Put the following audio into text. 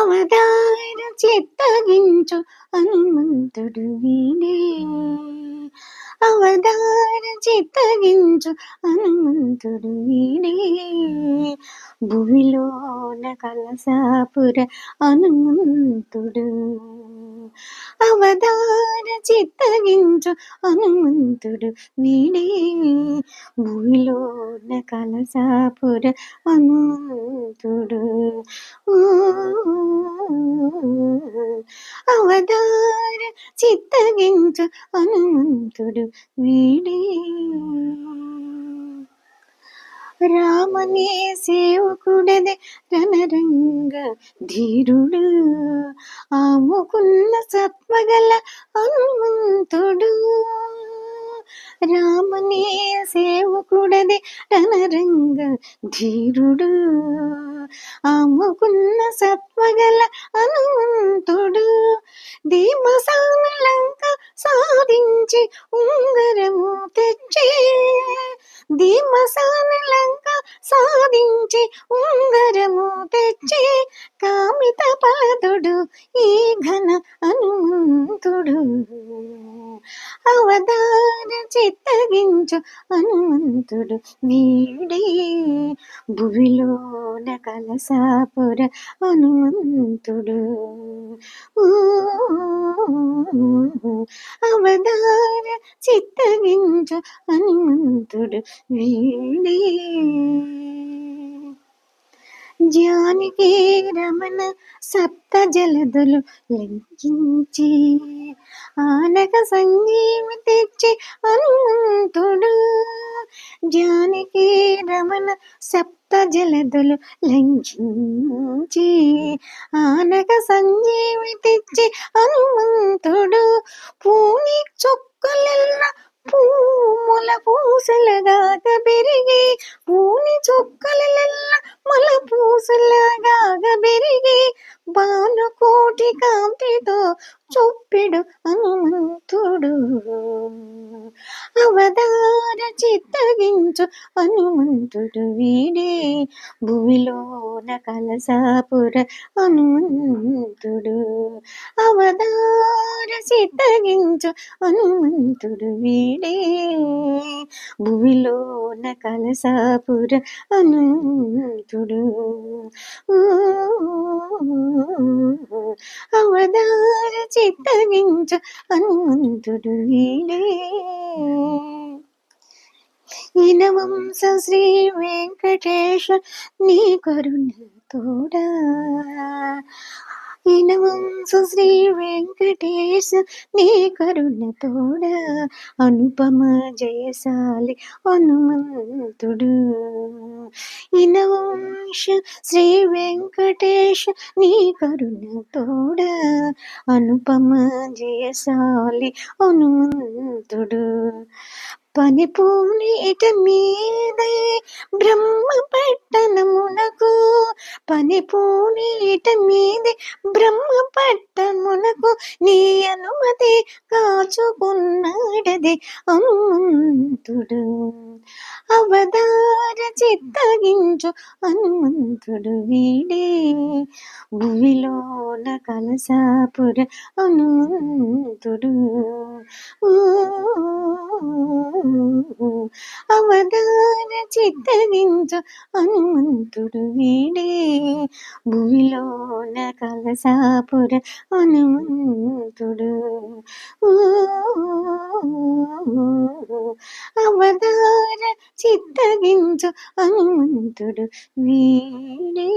అవతార చిత్తగించు హనుమంతుడు వీడే, అవతార చిత్తగించు హనుమంతుడు వీడే, భువిలోన కలసాపుర హనుమంతుడు, అవతార చిత్తగించు హనుమంతుడు వీడే, భూమిలోన కలసాపుర హనుమంతుడు, అవతార చిత్తగించు హనుమంతుడు వీడే. రామనే సేవకుడదే రణరంగ ధీరుడు, ఆముకున్న సత్వగల హనుమంతుడు, రామనే సేవకుడదే రణరంగ ధీరుడు, ఆముకున్న సత్వగల హనుమంతుడు, ధీమసాన లంక సాధించి ఉంగరము తెచ్చే, ధీమసాన లంక సాధించి ఉంగరము తెచ్చే, కామిత పదుడు ఈ ఘన హనుమంతుడు, అవతార చిత్తగించు హనుమంతుడు వీడే, భువిలోన కలసాపుర హనుమంతుడు, అవతార చిత్తగించు హనుమంతుడు వీడే. జానకి రమణ సప్త జలదులు లంకించి ఆనక సంజీవి తెచ్చి హనుమంతుడు, జానకి రమణ సప్త జలదులు లంకించి ఆనక సంజీవి తెచ్చి హనుమంతుడు, పూని చొక్కలెల్ల పూముల పూసలగాక పెరిగి, పూని చొక్కలెల్ల మల పూసలగాక పెరిగి, బాలుకోటి కాంతితో చొప్పెడు హనుమంతుడు, అవతార చిత్తగించు హనుమంతుడు వీడే, భూమిలోన కలసాపుర హనుమంతుడు, అవతార చిత్తగించు హనుమంతుడు వీడే, భూమిలోన కలసాపుర హనుమంతుడు, అవతార చిత్తగించు హనుమంతుడు వీడే. ఇనవంశ శ్రీ వెంకటేశ నీ కరుణ తోడా, ఇనవంశ శ్రీ వెంకటేశ నీ కరుణ తోడా, అనుపమ జయశాలి హనుమంతుడు, ఇనవంశ శ్రీ వెంకటేశ నీ కరుణ తోడా, అనుపమ జయశాలి హనుమంతుడు, పనిపోని ఇట మీదే బ్రహ్మ పట్టణమునకు, పనిపోని ఇట మీదే బ్రహ్మ పట్టణమునకు, నీ అనుమతి కాచుకున్నాడదే హనుమంతుడు, అవతార చిత్తగించు హనుమంతుడు వీడే, భూమిలోన కలసాపుర హనుమంతుడు, అవతార చిత్తగించు హనుమంతుడు వీడే, భూమిలోన కలసాపుర హనుమంతుడు, అవతార చిత్తగించు హనుమంతుడు వీడే.